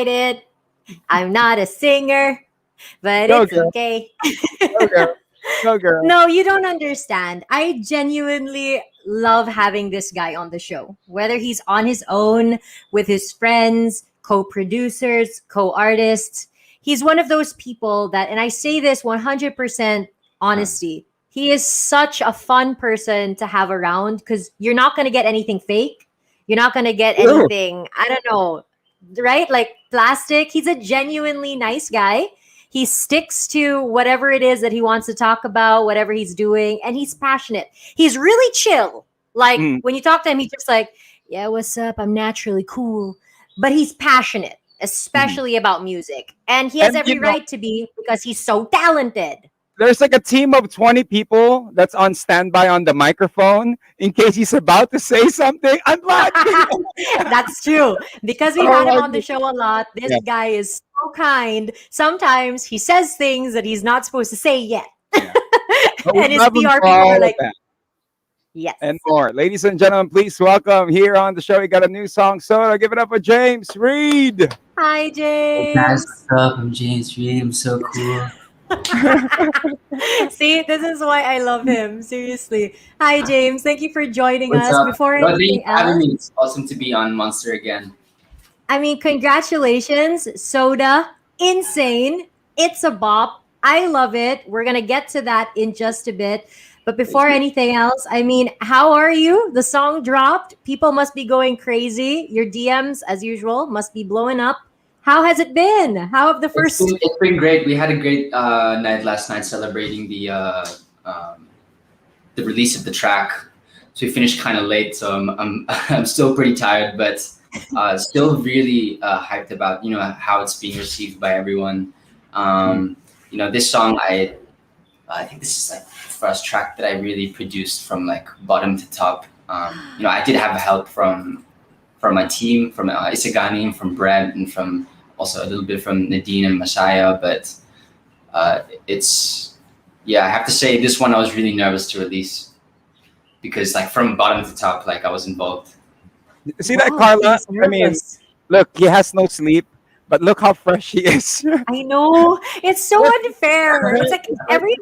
it. I'm not a singer, but Go it's girl, okay. go girl, go girl. No, you don't understand. I genuinely love having this guy on the show, whether he's on his own, with his friends, co producers, co artists. He's one of those people that, and I say this 100% honesty, he is such a fun person to have around because you're not going to get anything fake. You're not going to get True. anything, I don't know, right? Like plastic. He's a genuinely nice guy. He sticks to whatever it is that he wants to talk about, whatever he's doing, and he's passionate. He's really chill. Like Mm, when you talk to him, he's just like, "Yeah, what's up? I'm naturally cool." But he's passionate, mhm. especially about music. And he has And every right to be because he's so talented. there's like a team of 20 people that's on standby on the microphone in case he's about to say something. I'm blocking. That's true. Because we've Oh had him my on the god. show a lot, this Yeah, guy is so kind. Sometimes he says things that he's not supposed to say yet. yeah. But we And his love him PR for people are all of like, that yes. and more. Ladies and gentlemen, please welcome here on the show. We got a new song, Soda. Give it up for James Reid. Hi, Hey guys, James. what's up? I'm James Reid. I'm so cool. See, this is why I love him. Seriously. Hi, James. Thank you for joining What's us. up? Before Well, thank you anything for having else, me. It's awesome to be on Monster again. I mean, congratulations, Soda. Insane. It's a bop. I love it. We're going to get to that in just a bit. But Thank before you. anything else, I mean, how are you? The song dropped. People must be going crazy. Your DMs, as usual, must be blowing up. How has it been? How have the first. It's been great. We had a great night last night celebrating um, the release of the track. So we finished kind of late, so I'm I'm still pretty tired, but still really hyped about how it's being received by everyone. Mm. This song I think this is like the first track that I really produced from like bottom to top. I did have help from my team, from Isagani, and from Brent, and from also a little bit from Nadine and Masaya. But it's yeah, I have to say this one I was really nervous to release because like from bottom to top, like I was involved. See that, Wow, Carla? he's I mean, nervous. look, he has no sleep, but look how fresh he is. I know. It's so what, unfair. It's like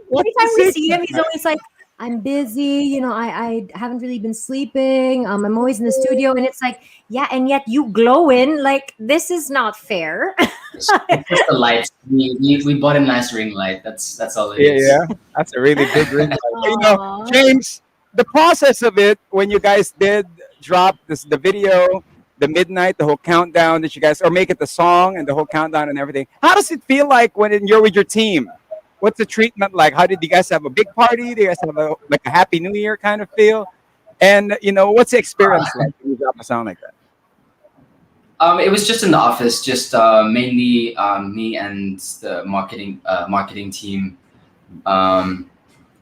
what's every the time we see secret? him, he's always like, I'm busy, I haven't really been sleeping. I'm always in the studio. And it's like, yeah, and yet you glowing. Like, this is not fair. It's just the lights. We bought a nice ring light. That's all it Yeah, is. yeah, that's a really big ring light. Aw. James, the process of it when you guys did drop the video, the midnight, the whole countdown that you guys, or make it the song and the whole countdown and everything. How does it feel like when you're with your team? What's the treatment like? How did you guys have a big party? Do you guys have like a Happy New Year kind of feel? And what's the experience like when you drop a song like that? It was just in the office, just mainly me and the marketing team. Um,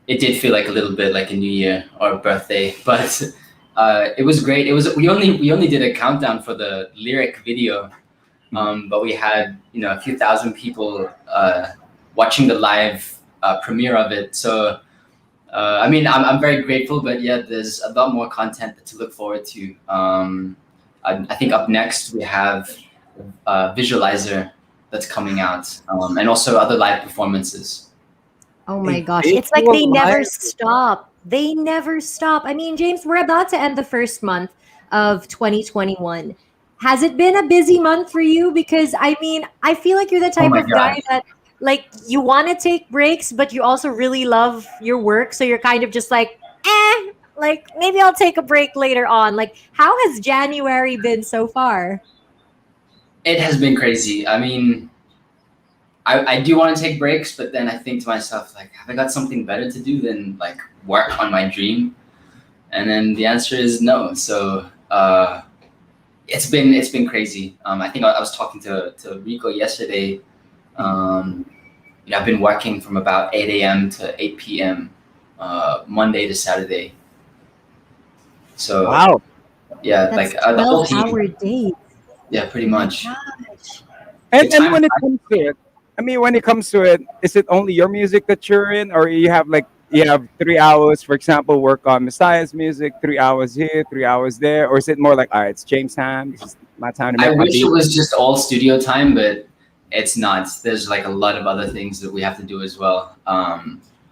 it did feel like a little bit like a New Year or a birthday, but it was great. It was we only did a countdown for the lyric video, but we had a few thousand people watching the live premiere of it. So I mean, I'm very grateful, but yeah, there's a lot more content to look forward to. I think up next we have Visualizer that's coming out, and also other live performances. Oh my A gosh. It's like they visual never live. stop. They never stop. I mean, James, we're about to end the first month of 2021. Has it been a busy month for you? Because I mean, I feel like you're the Oh type my of guy god! that like you want to take breaks, but you also really love your work. So you're kind of just like maybe I'll take a break later on. Like, how has January been so far? It has been crazy. I mean, I do want to take breaks, but then I think to myself, like, have I got something better to do than like work on my dream? And then the answer is no. So it's been crazy. I think I was talking to Rico yesterday. Um, I've been working from about 8 a.m. to 8 p.m. Monday to Saturday. So Wow. yeah, That's like the whole 12-hour team. days. Yeah, pretty Oh my much. gosh. The And time. when it comes to it, I mean, when it comes to it, is it only your music that you're in, or you have like you have 3 hours, for example, work on Messiah's music, 3 hours here, 3 hours there, or is it more like, all right, it's James' time, this is my time to I make my wish it beat? was just all studio time, but it's not. There's like a lot of other things that we have to do as well.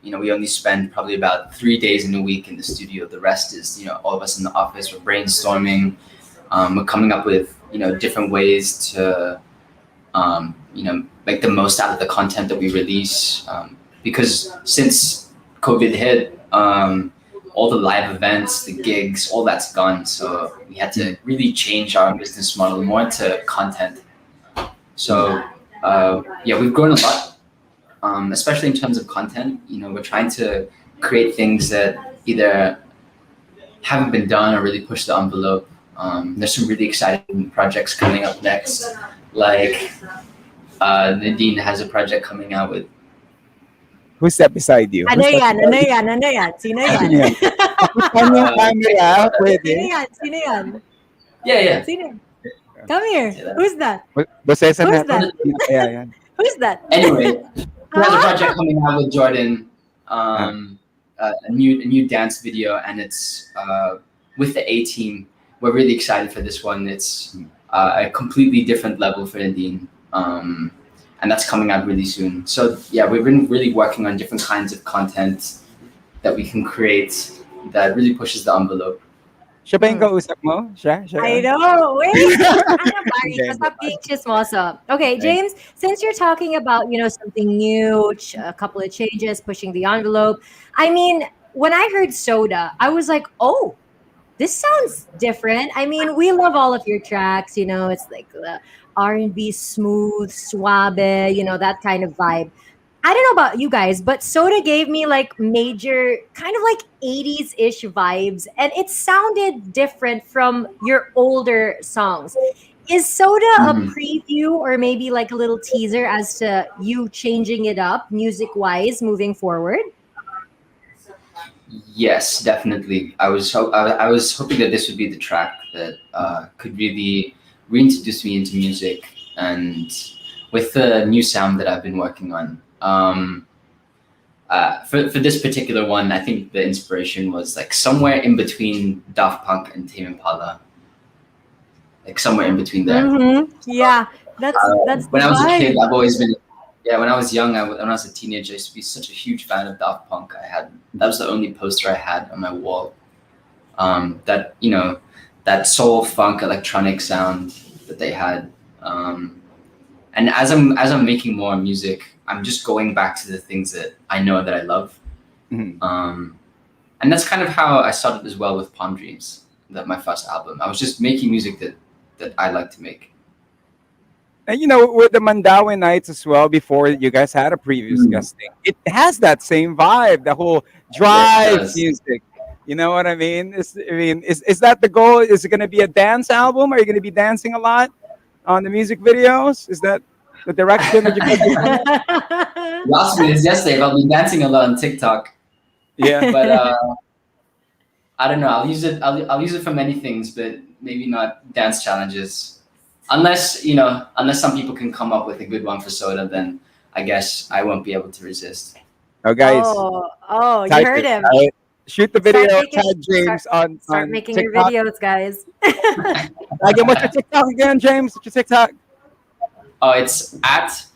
We only spend probably about 3 days in a week in the studio. The rest is, all of us in the office. We're brainstorming. We're coming up with, different ways to, make the most out of the content that we release. Because since COVID hit, all the live events, the gigs, all that's gone. So we had to really change our business model more to content. So we've grown a lot, especially in terms of content. We're trying to create things that either haven't been done or really push the envelope. There's some really exciting projects coming up next, like Nadine has a project coming out with. Who's that beside you? Ano Who's that yan? beside Ano you? yan? Ano yan? Sino yan? Yan. Tapusan yung camera, pwede. Sino yan? Sino yan? Yeah. Sino? Come here. Who's that? Bosesan Who's natin. that? Kaya yan. Who's that? Anyway, he has a project coming out with Jordan, a new dance video, and it's with the A team. We're really excited for this one. It's a completely different level for Nadine, and that's coming out really soon. So yeah, we've been really working on different kinds of content that we can create that really pushes the envelope. Siya ba yung kausap mo? Siya? I know. Wait. Ano ba, Rico? Stop being chismosa. Okay, James, since you're talking about, something new, a couple of changes, pushing the envelope. I mean, when I heard Soda, I was like, oh, this sounds different. I mean, we love all of your tracks, it's like the R&B smooth, suave, that kind of vibe. I don't know about you guys, but Soda gave me like major kind of like 80s-ish vibes, and it sounded different from your older songs. Is Soda a preview or maybe like a little teaser as to you changing it up music-wise moving forward? Yes, definitely. I was hoping that this would be the track that could really reintroduce me into music, and with the new sound that I've been working on. For this particular one, I think the inspiration was like somewhere in between Daft Punk and Tame Impala, like somewhere in between there. Mm-hmm. Yeah, that's When the I was a kid, vibe. I've always been. Yeah, when I was young, when I was a teenager, I used to be such a huge fan of Daft Punk. That was the only poster I had on my wall. That soul funk electronic sound that they had. And as I'm making more music, I'm just going back to the things that I know that I love. And that's kind of how I started as well with Palm Dreams, my first album. I was just making music that I like to make. And with the Mandawi nights as well, before you guys had a previous guesting, it has that same vibe, the whole drive music. You know what I mean? Is that the goal? Is it going to be a dance album? Are you going to be dancing a lot on the music videos? Is that the direction that you guys are going? You asked me this yesterday. I'll be dancing a lot on TikTok. Yeah, but I don't know. I'll use it. I'll use it for many things, but maybe not dance challenges. Unless some people can come up with a good one for Soda, then I guess I won't be able to resist. Oh, guys, You heard him. Shoot the video. Start making- Tag James Start on making your TikTok. videos, guys. Again, what's your TikTok again, James? What's your TikTok? Oh, it's at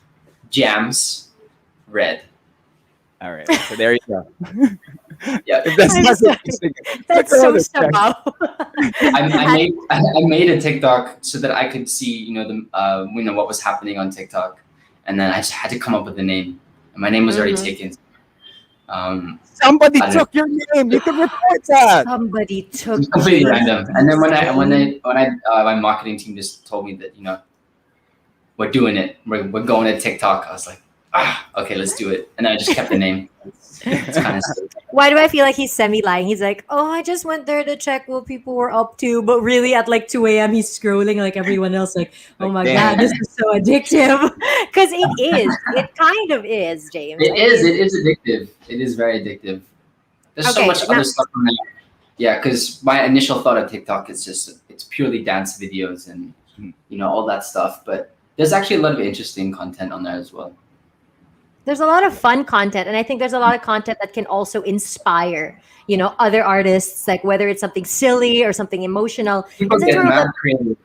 Jams Red. All right, so there you go. Yeah. If that's not so- interesting, That's look so around this guy. I made a TikTok so that I could see what was happening on TikTok, and then I just had to come up with a name, and my name was already taken. Somebody I don't- took your name. You can report that. Somebody took It's completely random. And then when my marketing team just told me that we're doing it, we're going to TikTok, I was like, okay, let's do it. And I just kept the name. It's kind of silly. Why do I feel like he's semi-lying? He's like, oh, I just went there to check what people were up to. But really at like 2 a.m. he's scrolling like everyone else. Like, oh my Damn. God, this is so addictive. Because it is. It kind of is, James. It is addictive. It is very addictive. There's so Okay, much now- other stuff on there. Yeah, because my initial thought of TikTok is it's purely dance videos and all that stuff. But there's actually a lot of interesting content on there as well. there's a lot of fun content, and I think there's a lot of content that can also inspire, other artists, like whether it's something silly or something emotional. People And since get we're on mad the creative.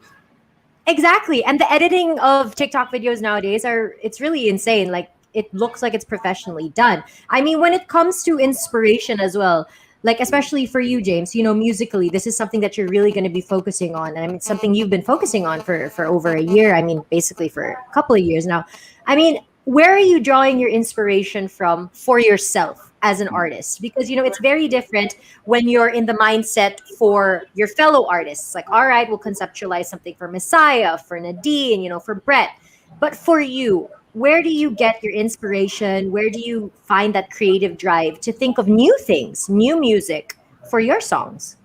exactly, and the editing of TikTok videos nowadays it's really insane. Like it looks like it's professionally done. I mean, when it comes to inspiration as well, like especially for you, James, musically, this is something that you're really going to be focusing on, and I mean, it's something you've been focusing on for over a year. I mean, basically for a couple of years now. I mean, where are you drawing your inspiration from for yourself as an artist? Because it's very different when you're in the mindset for your fellow artists. Like, all right, we'll conceptualize something for Messiah, for Nadine, for Brett. But for you, where do you get your inspiration? Where do you find that creative drive to think of new things, new music for your songs?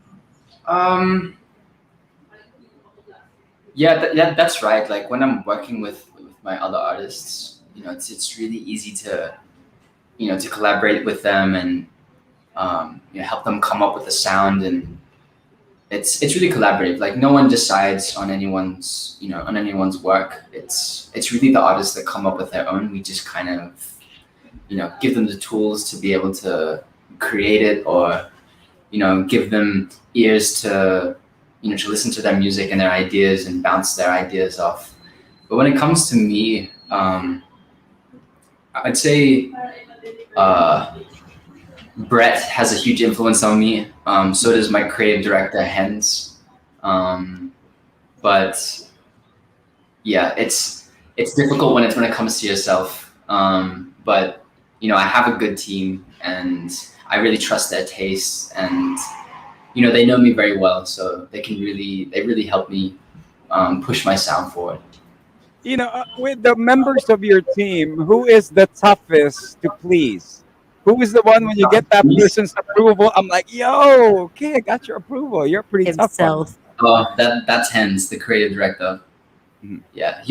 Um, yeah, that's right. Like when I'm working with my other artists, it's really easy to to collaborate with them and help them come up with a sound, and it's really collaborative. Like no one decides on anyone's work. It's really the artists that come up with their own. We just kind of give them the tools to be able to create it, or give them ears to to listen to their music and their ideas and bounce their ideas off. But when it comes to me, I'd say Brett has a huge influence on me. So does my creative director Hens. But yeah, it's difficult when it comes to yourself. But I have a good team, and I really trust their tastes, and they know me very well, so they really help me push my sound forward. With the members of your team, who is the toughest to please? Who is the one when you get that person's approval? I'm like, yo, okay, I got your approval. You're a pretty tough one. Himself. Oh, that's Hens, the creative director. Mhm. Yeah,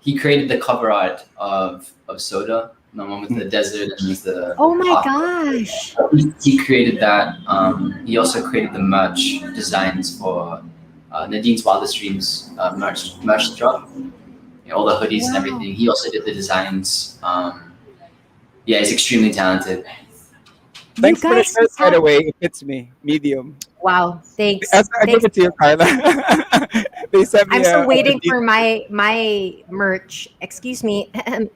he created the cover art of Soda, the one with the desert and with the. Oh my gosh. He created that. He also created the merch designs for Nadine's Wildest Dreams merch drop. All the hoodies and Wow. everything. He also did the designs. Yeah, he's extremely talented. You Thanks for the guys shirt, by have the way. It fits me, medium. wow, thanks. I give Thanks. it to you, Carla. They sent me I'm still a waiting deep- for my merch. Excuse me,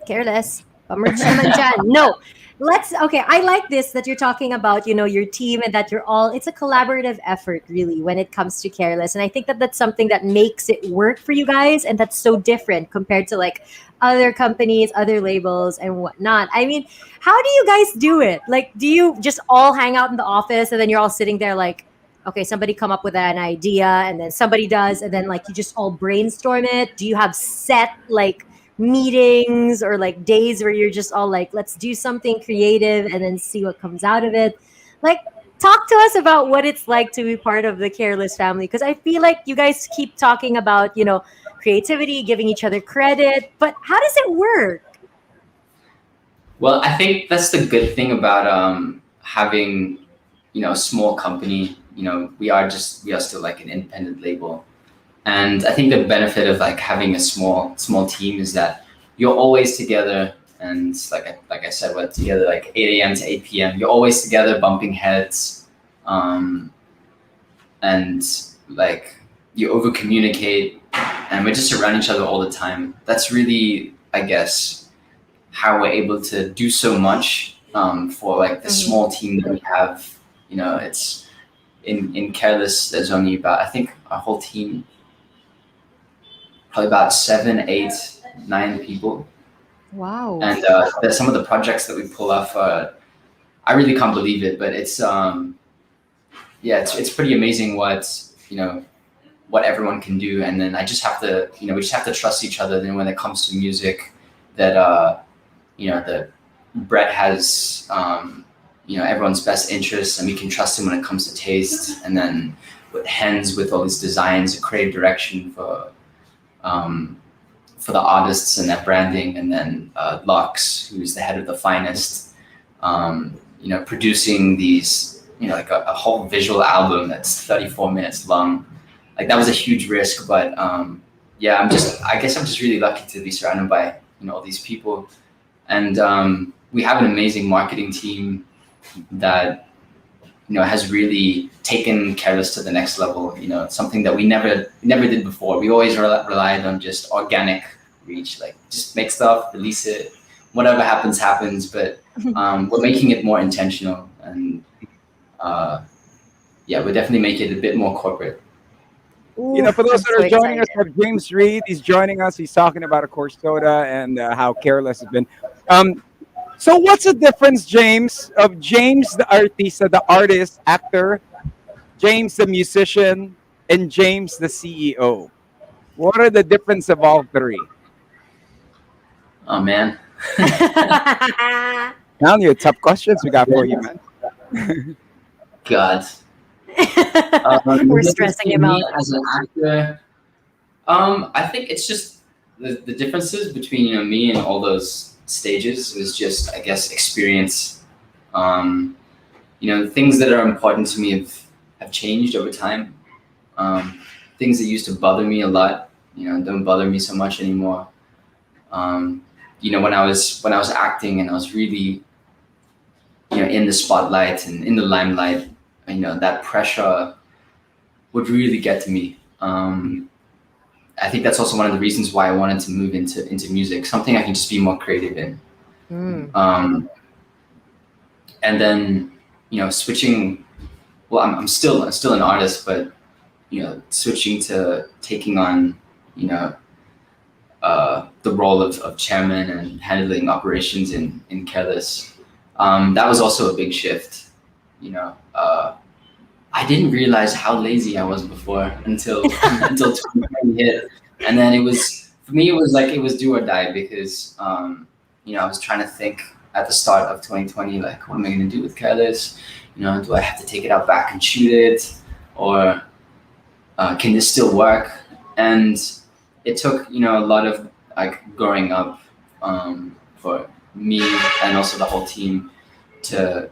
careless. Merch naman dyan. No, let's. Okay, I like this that you're talking about. Your team and that you're all. It's a collaborative effort, really, when it comes to Careless, and I think that that's something that makes it work for you guys, and that's so different compared to like other companies, other labels, and whatnot. I mean, how do you guys do it? Like, do you just all hang out in the office and then you're all sitting there like, okay, somebody come up with an idea and then somebody does, and then like you just all brainstorm it? Do you have set like meetings or like days where you're just all like, let's do something creative and then see what comes out of it? Like, talk to us about what it's like to be part of the Careless family, because I feel like you guys keep talking about, creativity, giving each other credit, but how does it work? Well, I think that's the good thing about having a small company. We are still like an independent label, and I think the benefit of like having a small team is that you're always together, and like I said, we're together like 8 a.m. to 8 p.m. You're always together, bumping heads, and like you over communicate, and we're just around each other all the time. That's really, I guess, how we're able to do so much for like the Mhm. small team that we have. It's in Careless. There's only about, I think our whole team, probably about 7, 8, 9 people, Wow. and there's some of the projects that we pull off. I really can't believe it, but it's pretty amazing what everyone can do. And then I just have to, we just have to trust each other. Then when it comes to music, that that Brett has everyone's best interests, and we can trust him when it comes to taste. And then with Hens, with all these designs, a creative direction for the artists and their branding, and then Lux, who's the head of the Finest, producing these, like a whole visual album that's 34 minutes long. Like that was a huge risk, but I guess I'm just really lucky to be surrounded by all these people, And we have an amazing marketing team that has really taken Careless to the next level. It's something that we never did before. We always relied on just organic reach, like just make stuff, release it, whatever happens. But we're making it more intentional, and we're definitely making it a bit more corporate. Ooh, For those I'm that so are joining us, excited. we have James Reid. He's joining us. He's talking about, of course, Soda and how careless has been. So, what's the difference, James, of James the artista, the artist, actor, James the musician, and James the CEO? What are the difference of all three? Oh man. Now, you tough questions we got for you, man. God. We're The difference stressing between him out. me as an actor, I think it's just the differences between me and all those stages is just, I guess, experience. Um, the things that are important to me have changed over time. Um, Things that used to bother me a lot, don't bother me so much anymore. Um, when I was acting and I was really in the spotlight and in the limelight, that pressure would really get to me. I think that's also one of the reasons why I wanted to move into music, something I can just be more creative in. Mm. And then switching. Well, I'm still an artist, but switching to taking on the role of chairman and handling operations in Careless. That was also a big shift. I didn't realize how lazy I was before until until 2020 hit, and then it was for me. It was like it was do or die because I was trying to think at the start of 2020, like, what am I going to do with Careless? Do I have to take it out back and shoot it, or can this still work? And it took a lot of like growing up for me and also the whole team to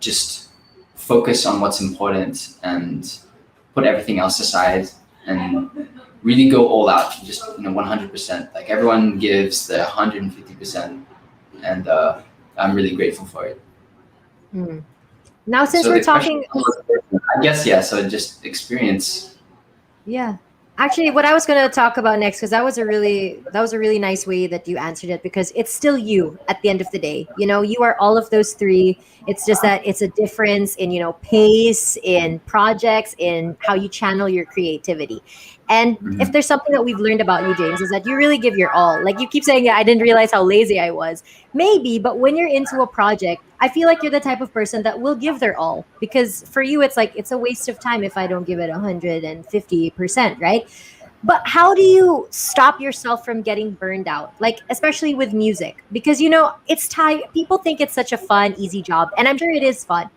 just focus on what's important and put everything else aside and really go all out, just 100%. Like everyone gives the 150%, and I'm really grateful for it. Mm. Now, since So we're the question, talking, I guess, yeah. So just experience. yeah. Actually, what I was going to talk about next, because that was a really nice way that you answered it, because it's still you at the end of the day. You are all of those three. It's just that it's a difference in pace, in projects, in how you channel your creativity. And if Mhm. there's something that we've learned about you, James, is that you really give your all. Like you keep saying, "Yeah, I didn't realize how lazy I was." Maybe, but when you're into a project, I feel like you're the type of person that will give their all, because for you it's like it's a waste of time if I don't give it 150%, right? But how do you stop yourself from getting burned out? Like especially with music, because it's people think it's such a fun, easy job, and I'm sure it is fun.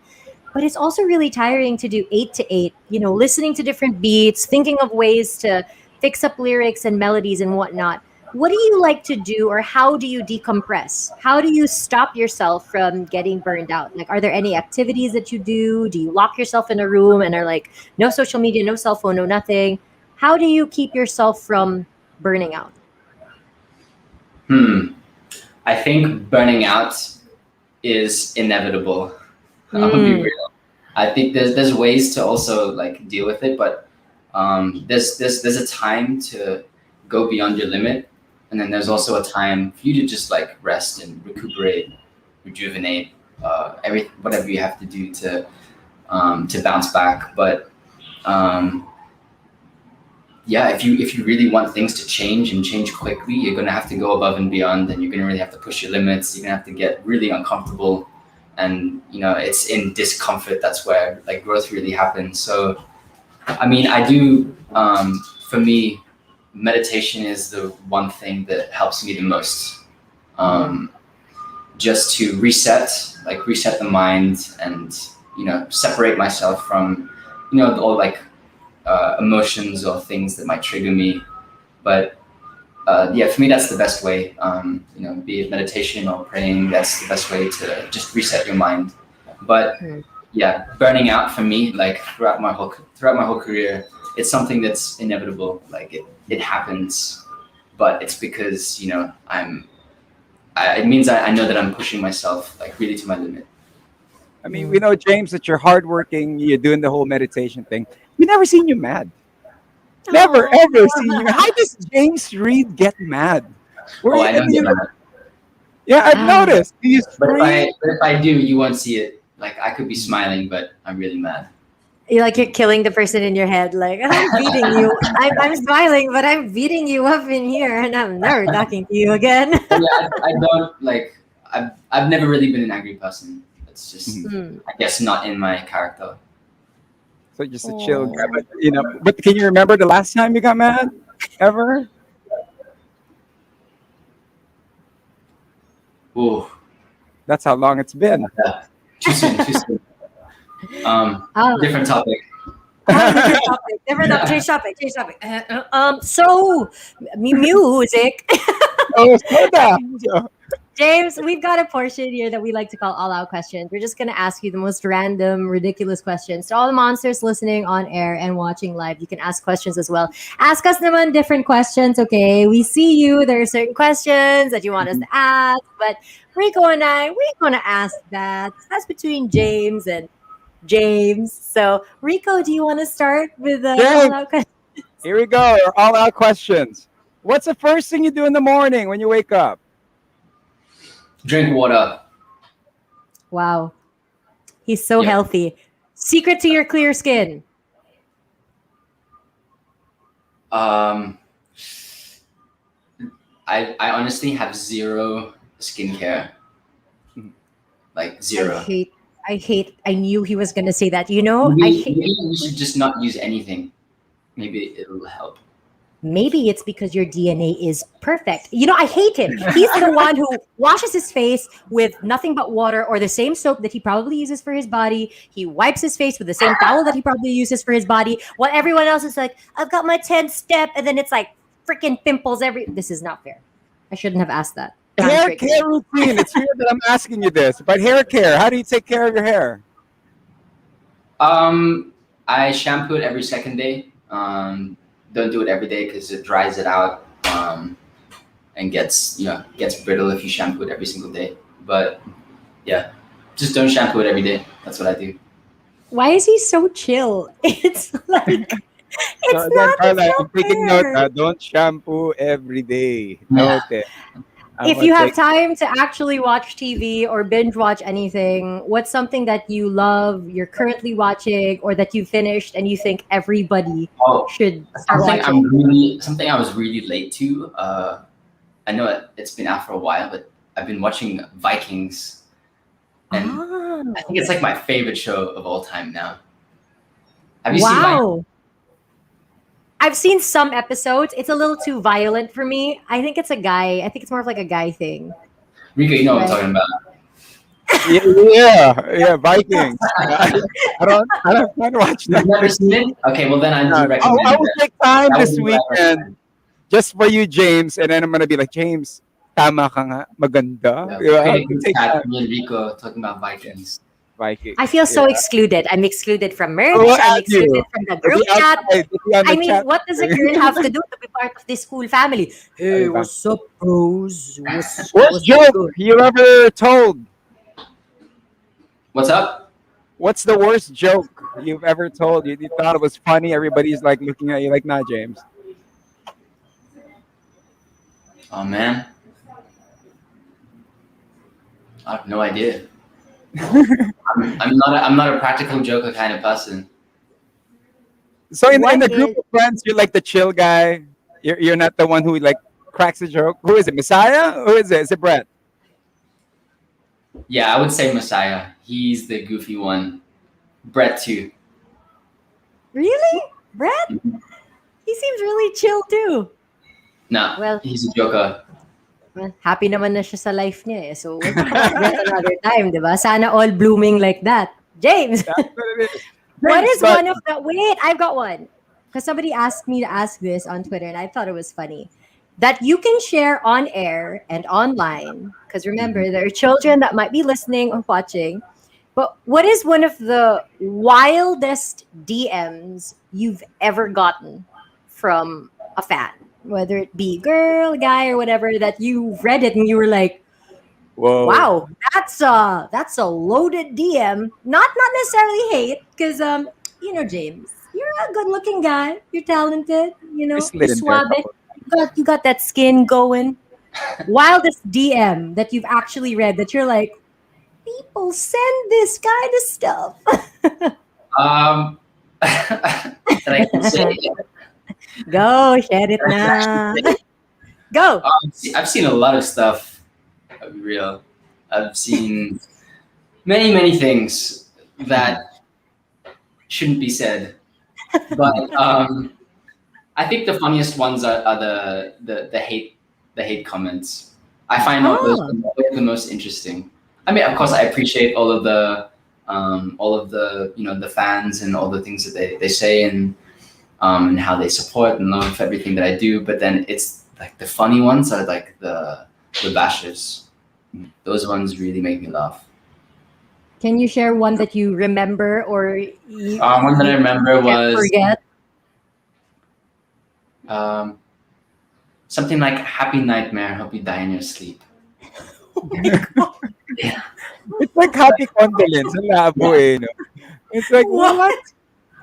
But it's also really tiring to do 8 to 8, listening to different beats, thinking of ways to fix up lyrics and melodies and whatnot. What do you like to do, or how do you decompress? How do you stop yourself from getting burned out? Like, are there any activities that you do? Do you lock yourself in a room and are like, no social media, no cell phone, no nothing? How do you keep yourself from burning out? Hmm. I think burning out is inevitable. I'll be Mm, real. I think there's ways to also like deal with it, but there's a time to go beyond your limit, and then there's also a time for you to just like rest and recuperate, rejuvenate, whatever you have to do to bounce back. But um, yeah, if you really want things to change and change quickly, you're gonna have to go above and beyond, and you're gonna really have to push your limits. You're gonna have to get really uncomfortable, and it's in discomfort that's where like growth really happens. So I mean, I do. For me, meditation is the one thing that helps me the most. mm, Um, just to reset the mind, and separate myself from all like emotions or things that might trigger me. But yeah, for me, that's the best way. Be it meditation or praying, that's the best way to just reset your mind. But mm, yeah, burning out for me, like throughout my whole career, it's something that's inevitable. Like it happens, but it's because it means I know that I'm pushing myself like really to my limit. I mean, we know, James, that you're hardworking. You're doing the whole meditation thing. We never seen you mad. Never Oh. ever seen you. How does James Reid get mad? Oh, I don't get mad. Yeah, I've noticed. Do you But scream? if I do, you won't see it. Like I could be smiling, but I'm really mad. You're killing the person in your head. Like, I'm beating you. I'm smiling, but I'm beating you up in here, and I'm never talking to you again. But yeah, I don't like. I've never really been an angry person. It's just, Hmm. I guess, not in my character. So just a chill guy, but But can you remember the last time you got mad? Ever? Ooh, That's how long it's been. yeah. Too soon. Too soon. Oh. Different topic. Different topic. Change topic. Change topic. So, music. Oh, slow down. James, we've got a portion here that we like to call all out questions. We're just going to ask you the most random, ridiculous questions. To all the monsters listening on air and watching live, you can ask questions as well. Ask us naman different questions, okay? We see you. There are certain questions that you want us to ask, but Rico and I, we're going to ask that. That's between James and James. So, Rico, do you want to start with the all James, out questions? here we go. All out questions. What's the first thing you do in the morning when you wake up? Drink water. Wow. He's so Yep. healthy. Secret to your clear skin. Um, I honestly have zero skincare. Like zero. I knew he was gonna say that. You know, Maybe we should just not use anything. Maybe it'll help. maybe it's because your DNA is perfect. You know, I hate him. He's the one who washes his face with nothing but water or the same soap that he probably uses for his body. He wipes his face with the same towel that he probably uses for his body. While everyone else is like, I've got my 10th step, and then it's like freaking pimples This is not fair. I shouldn't have asked that. Hair care routine. It's weird that I'm asking you this, but hair care. How do you take care of your hair? I shampoo it every second day. Don't do it every day because it dries it out and gets brittle if you shampoo it every single day. But yeah, just don't shampoo it every day. That's what I do. Why is he so chill? It's like it's So then, not Karla, so I'm taking fair. note. Don't shampoo every day. Yeah. Okay. If you have time to actually watch TV or binge watch anything, what's something that you love, you're currently watching, or that you finished and you think everybody should start watching? Something I was really late to. I know it's been out for a while, but I've been watching Vikings, and I think it's like my favorite show of all time now. Have you seen Vikings? Wow. I've seen some episodes. It's a little too violent for me. I think it's more of like a guy thing. Rico, you know what I'm talking about. Yeah, Vikings. I don't want to watch that. You've never seen it? Okay, well then I do recommend I will it. take time That this would be what I weekend recommend. just for you, James, and then I'm gonna be like, James, tama ka nga, maganda. Yeah, Yeah, okay, I'll good take chat, time. me and Rico talking about Vikings. Vikings. I feel so excluded. I'm excluded from merch. We'll I'm add you. excluded from the group Be chat. outside, be on the I mean, chat. what does a girl have to do to be part of this cool family? Hey, Diba? what's up, bros? Worst joke you ever told? What's up? What's the worst joke you've ever told? You thought it was funny. Everybody's like looking at you like, nah, James. Oh man, I have no idea. I'm not a practical joker kind of person. So in What the group is- of friends, you're like the chill guy. You're not the one who like cracks a joke. Who is it? Messiah? Who is it? Is it Brett? Yeah, I would say Messiah. He's the goofy one. Brett too. Really? Brett? He seems really chill too. Nah, Well- he's a joker. Well, happy naman na siya sa life niya eh. So, we'll talk about Brett another time, di ba? Sana all blooming like that. James, That's what it is. what James, is but- one of the... Wait, I've got one. Because somebody asked me to ask this on Twitter, and I thought it was funny. That you can share on air and online. Because remember, there are children that might be listening or watching. But what is one of the wildest DMs you've ever gotten from a fan? Whether it be girl, guy, or whatever, that you read it and you were like, Whoa. Wow, that's a loaded DM. Not necessarily hate, because James, you're a good-looking guy. You're talented. I You're slid in there a suave. couple. You got that skin going. Wildest DM that you've actually read that you're like, people send this kind of stuff. Um, that I can say. Go, share it now. Go. I've seen a lot of stuff. I'll be real. I've seen many, many things that shouldn't be said. But I think the funniest ones are the hate comments. I find out those Oh. are the most interesting. I mean, of course, I appreciate all of the the fans and all the things that they say and how they support and love everything that I do. But then it's like the funny ones are like the bashers. Those ones really make me laugh. Can you share one that you remember or One that I remember can't was forget? um, something like "Happy Nightmare, hope you die in your sleep." Yeah. It's like happy condolence. Ang labo eh, no? It's like, What? what?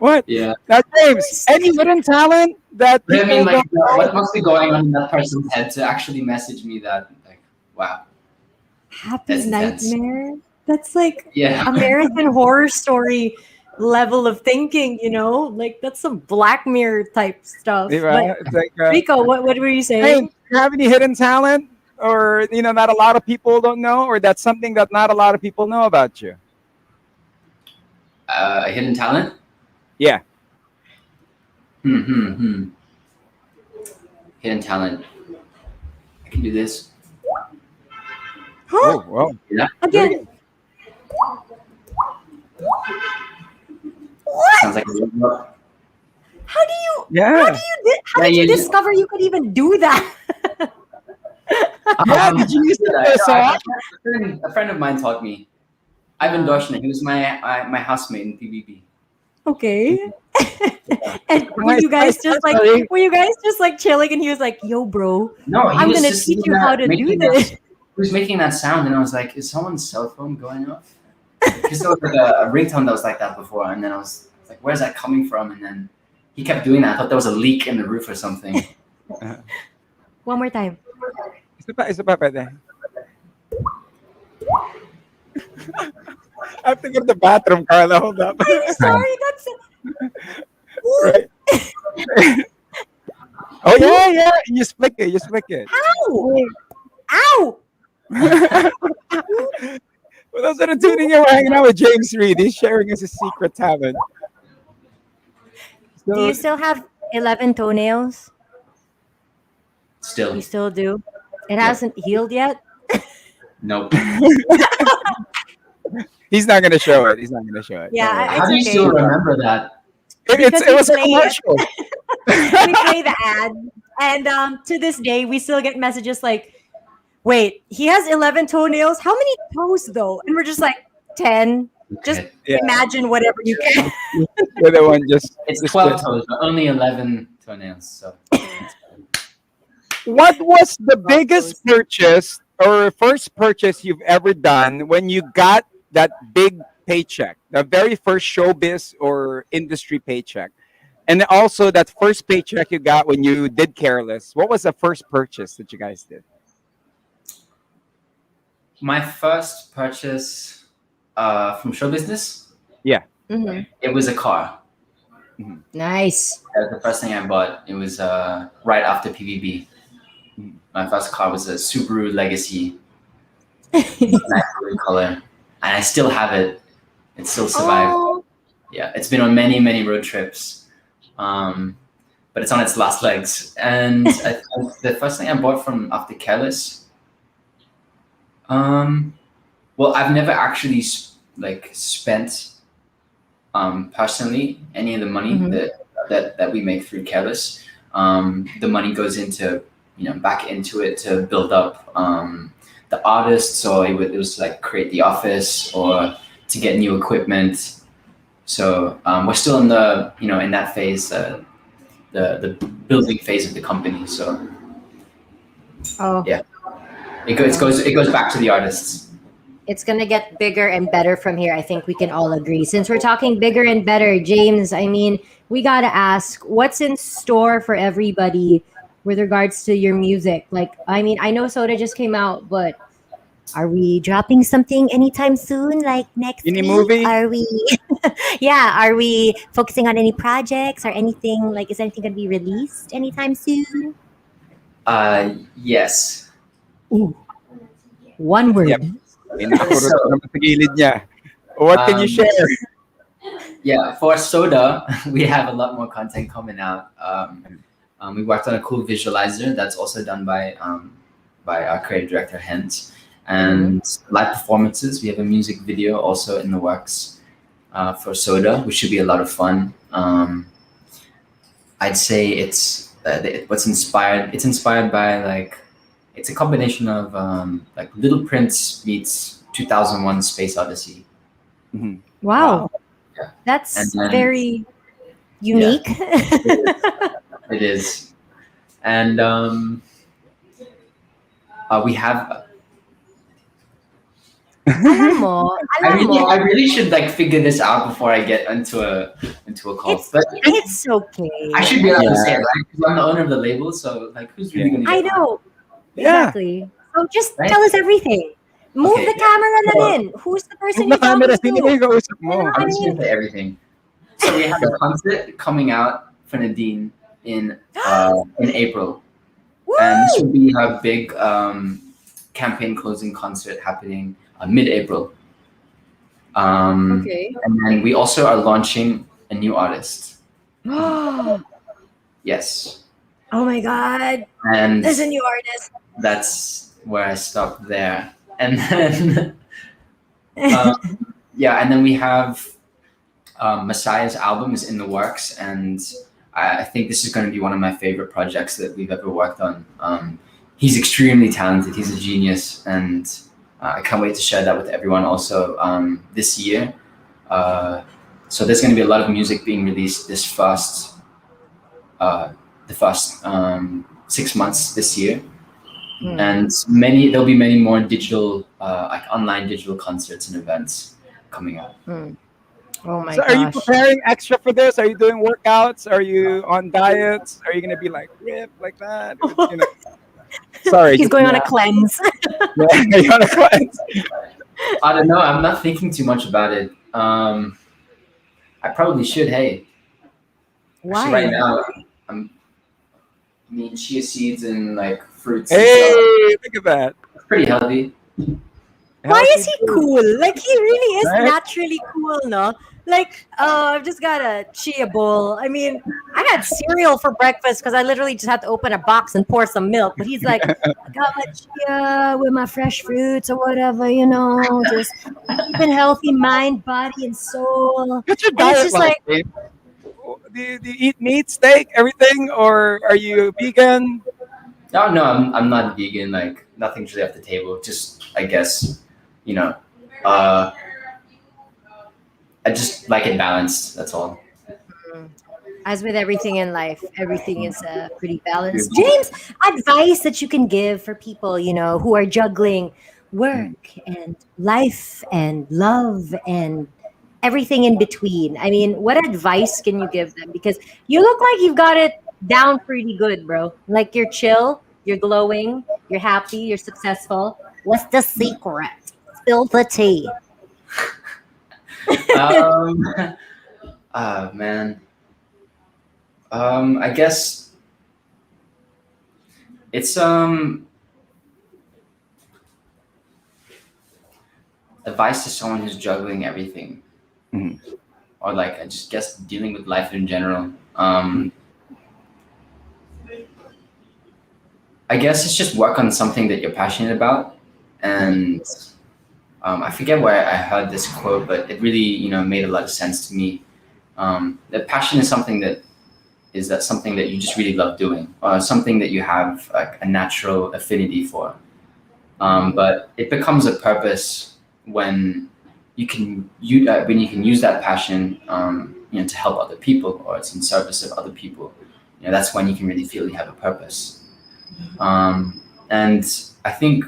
What? Yeah. Now, James, any hidden talent that But I mean, people like, don't what must be going on in that person's head to actually message me that? Like, wow, Happy that's intense. Nightmare? That's like Yeah. American Horror Story level of thinking, Like that's some Black Mirror type stuff. Di ba? But It's like, Rico, what were you hey, do saying? you have any hidden talent? Or, not a lot of people don't know? Or that's something that not a lot of people know about you? A hidden talent? Yeah. Hmm. Hidden talent. I can do this. Huh? Oh, well. Yeah. Again. Sounds like a robot. How do you Yeah. how Yeah, did you yeah, yeah. discover you could even do that? Yeah, did you use it for a song? A friend of mine taught me. Ivan Doshna. He was my housemate in PBB. Okay. And Nice, nice. Sorry. were you guys just like chilling and he was like, "Yo, bro, No, he I'm was gonna just teach you how to do this." he was making that sound, and I was like, "Is someone's cell phone going off?" Because there was like a ringtone that was like that before, and then I was like, "Where's that coming from?" And then he kept doing that. I thought there was a leak in the roof or something. One more time. Isa pa, pwede. I have to go to the bathroom, Carla. Hold up. I'm sorry, that's Right. Oh, yeah, yeah. You split it. You split it. ow! Ow! For those that are tuning in, we're hanging out with James Reid. He's sharing us his secret talent. Do So, you still have 11 toenails? Still, You still do? It Yep. hasn't healed yet? nope. he's not going to show it. He's not going to show it. Yeah, Don't worry. How it's do you okay. still remember that? Because It we was a play it. commercial. We play the ad, and to this day, we still get messages like, "Wait, he has 11 toenails. How many toes though?" And we're just like, 10. Just Okay. Yeah. imagine whatever you can. You're the one just. It's just 12 toes, but only 11 toenails. So What was the Well, biggest toes. purchase or first purchase you've ever done when you got that big paycheck, the very first showbiz or industry paycheck? And then also that first paycheck you got when you did Careless. What was the first purchase that you guys did? my first purchase from show business, Yeah. Mhm. it was a car. Nice. That was the first thing I bought. It was right after PVB. My first car was a Subaru Legacy, nice blue color, and I still have it. It still survived. Oh, Yeah, it's been on many, many road trips, but it's on its last legs. And I think the first thing I bought from after Careless, well, I've never actually spent personally any of the money Mhm. that we make through Careless. The money goes into back into it to build up the artists, or it was like create the office or to get new equipment. So we're still in the in that phase, the building phase of the company. So oh. Yeah. It goes back to the artists. It's gonna get bigger and better from here. I think we can all agree. Since we're talking bigger and better, James, I mean, we gotta ask, what's in store for everybody with regards to your music? Like, I mean, I know Soda just came out, but are we dropping something anytime soon? Like next Any week? movie? Are we? Yeah. Are we focusing on any projects or anything? Like, is anything gonna be released anytime soon? Yes. Ooh, one Yep. word. May nakakurot So, pa naman sa gilid niya. What can you um, share? yeah, for Soda, we have a lot more content coming out. We worked on a cool visualizer that's also done by our creative director Hent, Mhm. and live performances. We have a music video also in the works for Soda, which should be a lot of fun. I'd say what's inspired. It's inspired by like it's a combination of like Little Prince meets 2001: Space Odyssey. Mhm. Wow, Wow. Yeah, and that's then very yeah, unique. it is. It is. And we have. Alam mo, I really should like figure this out before I get into a call. it's But it's I okay. should I be allowed to mean, say Yeah. it, right? Because I'm the owner of the label, so like, who's really Yeah. gonna I get mad, know Yeah. exactly. So just right? tell us everything. Move Okay. the camera lang So in. Who's the person Move na you're camera. talking Sino ba to? yung kausap You know mo? what I'm I just gonna mean? say everything. So we have a concert coming out for Nadine in April, and this will Woo! be her big campaign closing concert happening mid-April. Okay. And then we also are launching a new artist. Oh Yes, my God! and There's a new artist. that's where I stopped there. And then um, yeah, and then we have Messiah's album is in the works, and I think this is going to be one of my favorite projects that we've ever worked on. He's extremely talented. He's a genius, and I can't wait to share that with everyone. Also, this year, uh, so there's going to be a lot of music being released uh, the first 6 months this year, Hmm. and there'll be many more digital, like online digital concerts and events coming up. Hmm. Oh my So are you gosh! preparing extra for this? Are you doing workouts? Are you on diets? Are you gonna be like ripped like that? You know. Sorry, He's just going on a yeah. cleanse. Yeah, you wanna cleanse? I don't know. I'm not thinking too much about it. I probably should. Hey, actually, right Why? now I'm eating chia seeds and like fruits and stuff. Hey, look at that. It's pretty healthy. Why Healthy is he food, cool? Like he really is right? naturally cool, no? Like, I've just got a chia bowl. I mean, I had cereal for breakfast because I literally just had to open a box and pour some milk. But he's like, I got my chia with my fresh fruits or whatever, just keeping healthy mind, body, and soul. What's your And it's diet just like, like, Dave? Do you eat meat, steak, everything, or are you vegan? No, no, I'm not vegan. Like nothing's really off the table. Just I guess, you know, uh, I just like it balanced. That's all. mm, as with everything in life, everything is pretty balanced. James, advice that you can give for people, who are juggling Mm. work and life and love and everything in between. I mean, what advice can you give them? Because you look like you've got it down pretty good, bro. Like you're chill, you're glowing, you're happy, you're successful. What's the secret? Spill the tea. Um, man. I guess it's advice to someone who's juggling everything, Mhm. or like I just guess dealing with life in general. Mhm. I guess it's just work on something that you're passionate about, and I forget where I heard this quote, but it really made a lot of sense to me. That passion is something that you just really love doing, or something that you have like a natural affinity for. But it becomes a purpose when when you can use that passion, to help other people, or it's in service of other people. That's when you can really feel you have a purpose. And I think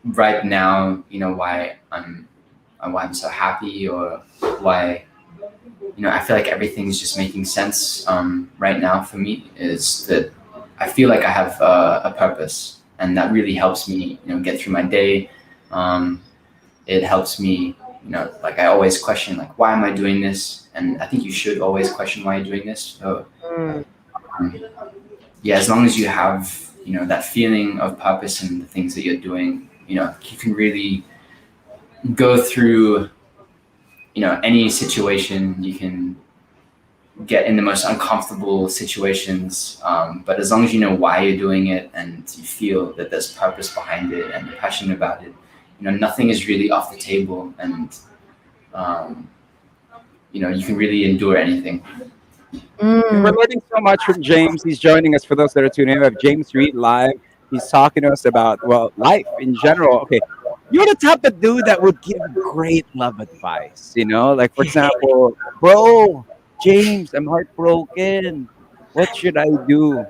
right now, why I'm so happy, or why I feel like everything's just making sense right now for me, is that I feel like I have a purpose, and that really helps me get through my day. Um, it helps me, like I always question like why am I doing this, and I think you should always question why you're doing this. So Mm. um, yeah, as long as you have that feeling of purpose in the things that you're doing, you can really go through any situation. You can get in the most uncomfortable situations, but as long as you know why you're doing it and you feel that there's purpose behind it and you're passionate about it, nothing is really off the table, and um, you can really endure anything. We're Mm. learning so much from James. He's joining us. For those that are tuning in, we have James Reid live. He's talking to us about, well, life in general. Okay, you're the type of dude that would give great love advice. Like for example, bro, James, I'm heartbroken. What should I do?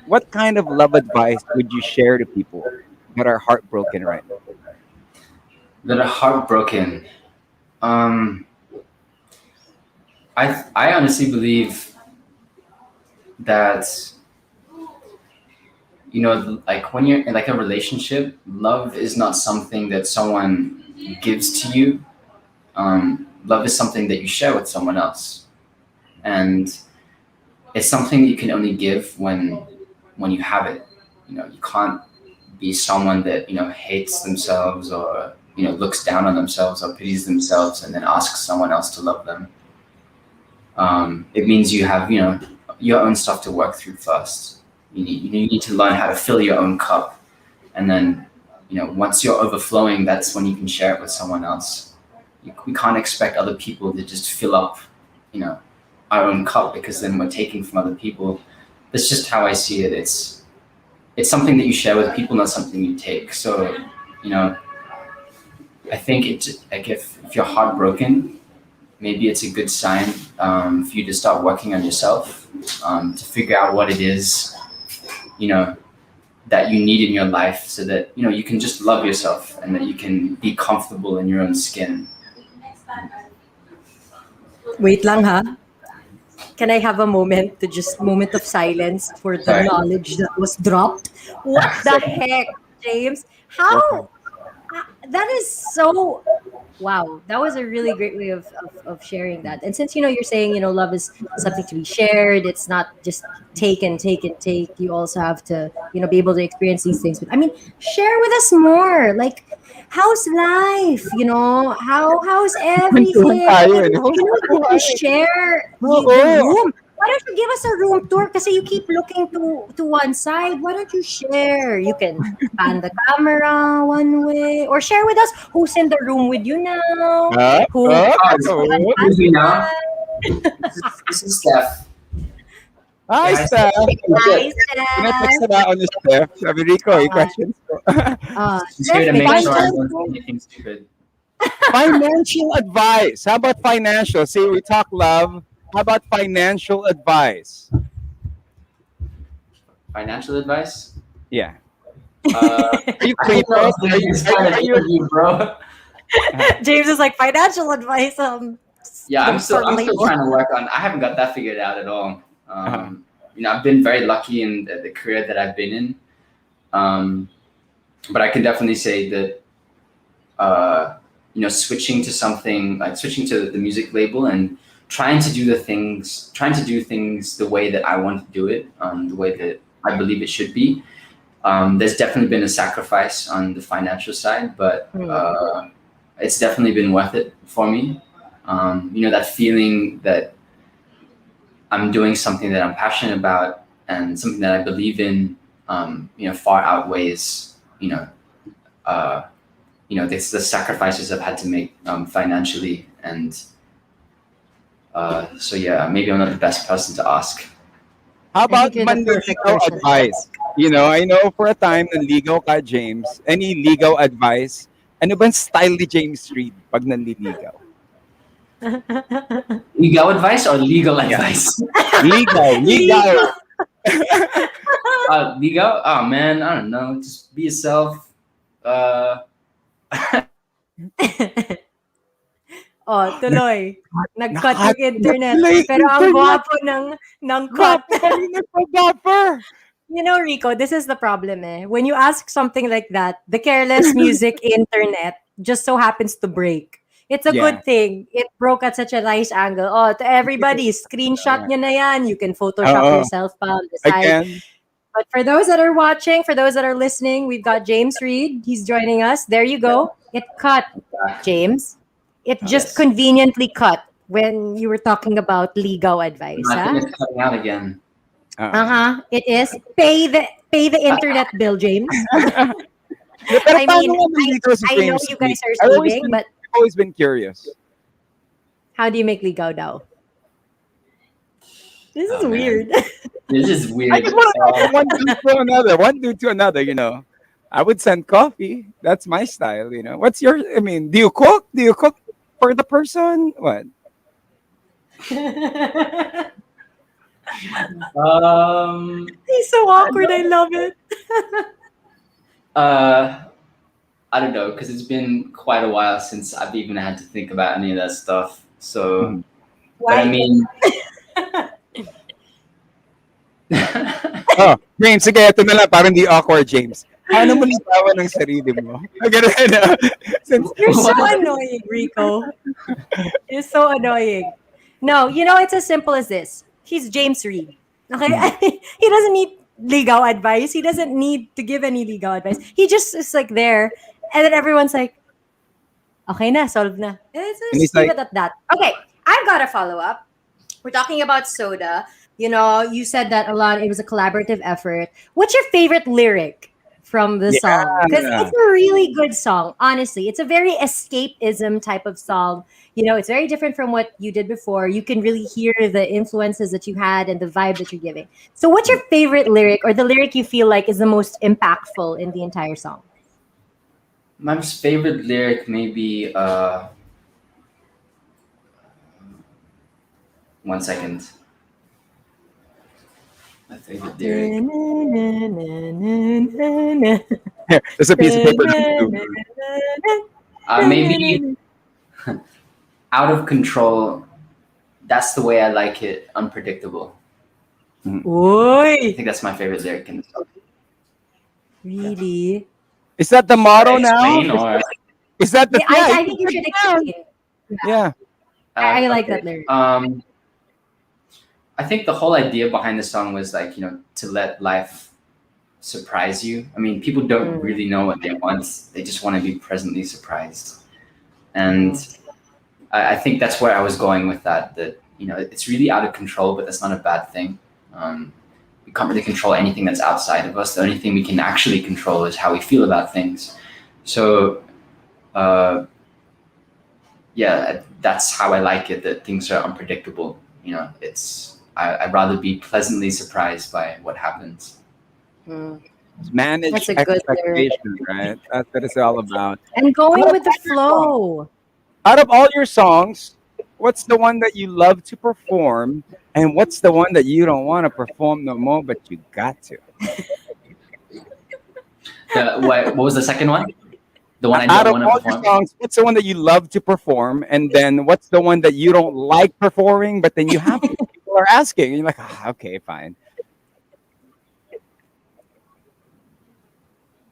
What kind of love advice would you share to people that are heartbroken right now? That are heartbroken. Um, I honestly believe that like when you're in like a relationship, love is not something that someone gives to you. Love is something that you share with someone else, and it's something that you can only give when you have it. You can't be someone that hates themselves, or looks down on themselves or pities themselves and then asks someone else to love them. It means you have your own stuff to work through first. You need to learn how to fill your own cup, and then once you're overflowing, that's when you can share it with someone else. We can't expect other people to just fill up you know our own cup, because then we're taking from other people. That's just how I see it. It's something that you share with people, not something you take. So you know I think like if you're heartbroken, maybe it's a good sign for you to start working on yourself, to figure out what it is you know that you need in your life, so that you can just love yourself and that you can be comfortable in your own skin. Wait lang ha. Can I have a moment to just moment of silence for the Sorry. knowledge that was dropped? What the So, heck, James? go for it. How that is so wow. That was a really great way of sharing that. And since you're saying, love is something to be shared, it's not just take and take and take. You also have to, be able to experience these things. But I mean, share with us more. Like, how's life? How's Kwentuhan everything? tayo eh, no? You can share the Oo. room. Why don't you give us a room tour? Because you keep looking to one side. Why don't you share? You can pan the camera one way, or share with us who's in the room with you now, Ah, who ah, has fun oo. With me past now. time. This is Steph. Hi, Say hi, Steph. Steph. Hi, Pinatext Steph. na ako ni Steph. Sabi, Rico, Uh, questions ko. She's here Steph, to may make question sure I Financial, don't po. say anything stupid. financial advice. How about financial? See, we talk love. How about financial advice? Financial advice? Yeah. Uh, Are you I don't know creative? if this is this kind of Are you interview, bro. James is like financial advice. Yeah, I'm still Label. trying to work on. I haven't got that figured out at all. uh-huh. I've been very lucky in the career that I've been in, um, but I can definitely say that switching to the music label and trying to do things the way that I want to do it, the way that I believe it should be. There's definitely been a sacrifice on the financial side, but Hmm. it's definitely been worth it for me. That feeling that I'm doing something that I'm passionate about and something that I believe in, far outweighs, uh, the sacrifices I've had to make financially. And so, yeah, maybe I'm not the best person to ask. How I about think you're the perfect manliligaw person to advice? I know for a time nanligaw ka, James. Any legal advice? Ano bang style ni James Reid pag nanliligaw? ask. Legal advice or legal Yeah. advice? Legal, legal. Legal. Legal? Oh man, I don't know. Just be yourself. Uh, Oh, tuloy. Nag-cut yung internet. Nakalay Pero ang internet. gwapo ng cut. Gwapo pa rin nagpa-buffer. You know, Rico, this is the problem eh. When you ask something like that, the careless music internet just so happens to break. It's a Yeah. good thing. It broke at such a nice angle. Oh, to everybody, screenshot nyo na yan. You can Photoshop Oo. yourself pa on the side. Again. But for those that are watching, for those that are listening, we've got James Reid. He's joining us. There you go. It cut, James. It just yes. conveniently cut when you were talking about legal advice. No, I Huh? think it's cutting out again. It is. Pay the internet bill, James. Pero I paano mean, nga naliligaw si I know James you Reid? guys are saving, but I've always been curious. how do you make ligaw daw? This is Oh, man. weird. This is weird. I just want to know from one dude to another. One dude to another, you know. I would send coffee. That's my style, you know. What's your, I mean, do you cook? Do you cook for the person? What? He's so awkward. I love it. I don't know, because it's been quite a while since I've even had to think about any of that stuff. So, but I mean, Oh, James, sige, ito na lang, parang di awkward, James. Paano mo ligawan ng sarili mo? Ganun na. Since, You're so annoying, Rico. You're so annoying. No, you know, it's as simple as this. He's James Reid. Okay? He doesn't need legal advice. He doesn't need to give any legal advice. He just is like there. And then everyone's like, okay na, solved na. Let's And he's just leave like- it at that. Okay, I've got a follow up. We're talking about Soda. You know, you said that a lot. It was a collaborative effort. What's your favorite lyric from the song? Because it's a really good song. Honestly, it's a very escapism type of song. You know, it's very different from what you did before. You can really hear the influences that you had and the vibe that you're giving. So, what's your favorite lyric, or the lyric you feel like is the most impactful in the entire song? my favorite lyric may be 1 second. My favorite lyric. there's a piece of paper. Maybe out of control. That's the way I like it. Unpredictable. I Oi, think that's my favorite lyric in the song. really? Is that the motto Explain, now? or Is that the Yeah, I think you should explain. Yeah. I like okay. that lyric. I think the whole idea behind the song was like, to let life surprise you. I mean, people don't really know what they want. They just want to be presently surprised. And I think that's where I was going with that, it's really out of control, but that's not a bad thing. We can't really control anything that's outside of us. The only thing we can actually control is how we feel about things. So, yeah, that's how I like it, that things are unpredictable. I'd rather be pleasantly surprised by what happens. Manage That's a good expectations, right? That's what it's all about. And going with the flow. Out of all your songs, what's the one that you love to perform, and what's the one that you don't want to perform no more, but you got to? What was the second one? The one I Out don't of want to all your perform? songs, what's the one that you love to perform, and then what's the one that you don't like performing, but then you have to? People are asking, and you're like, okay, fine.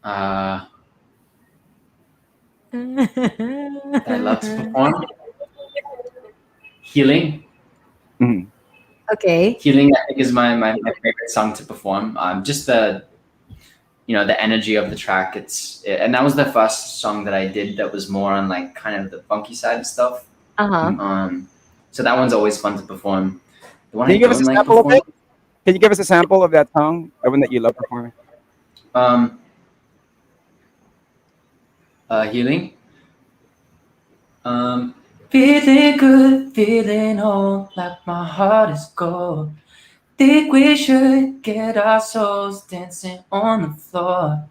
That I love to perform. Healing. Mhm. Okay. Healing, I think, is my favorite song to perform. Just the energy of the track. And that was the first song that I did that was more on like kind of the funky side of stuff. So that one's always fun to perform. The one Can you give us a like sample of it? Can you give us a sample of that song, the one that you love performing? Healing. Feeling good, feeling whole, like my heart is gold. Think we should get our souls dancing on the floor.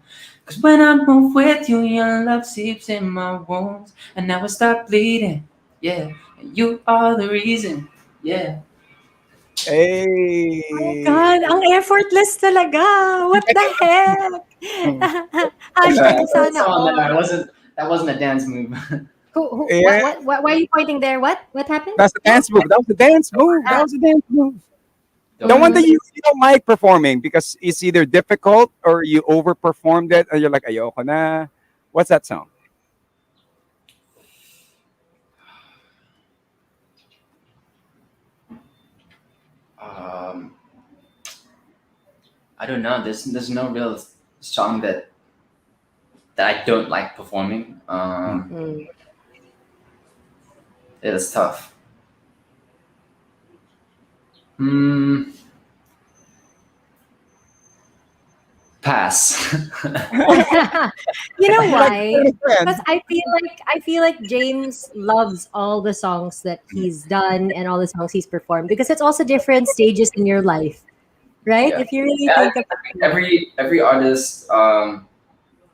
Cause when I move with you, your love seeps in my wounds, and now it stop bleeding. Yeah, and you are the reason. Yeah. Oh Hey. God, ang effortless talaga. What the heck? Hmm. Hashtag That's sana someone that I all. wasn't. That wasn't a dance move. Yeah, Why are you pointing there? What happened? that's the dance move. That was the dance move. That Ah, was the dance move. The one Don't. that mhm. you don't like performing because it's either difficult or you overperformed it and you're like, ayoko na. What's that song? Um, I don't know. There's no real song that I don't like performing. Hmm. Mm. It's tough. Hmm. Pass. You know You like why? playing a Because friend. I feel like James loves all the songs that he's done and all the songs he's performed because it's also different stages in your life, right? Yeah. If you really Yeah, think about I think it. every artist. Oh,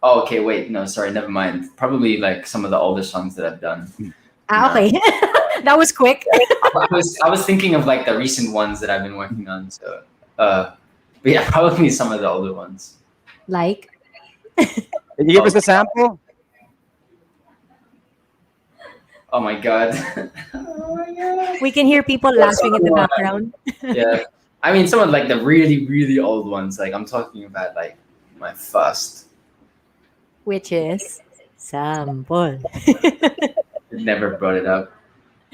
okay. Wait. No. Sorry. Never mind. Probably like some of the older songs that I've done. You Ah, know. okay. That was quick. I was thinking of like the recent ones that I've been working on. So. Uh. But yeah, probably some of the older ones. Like, Can you give Oh. us a sample? Oh my god. Oh my god. we can hear people That's laughing in the so, background, yeah. I mean, some of like the really really old ones. Like I'm talking about like my first. which is sample. Never brought it up.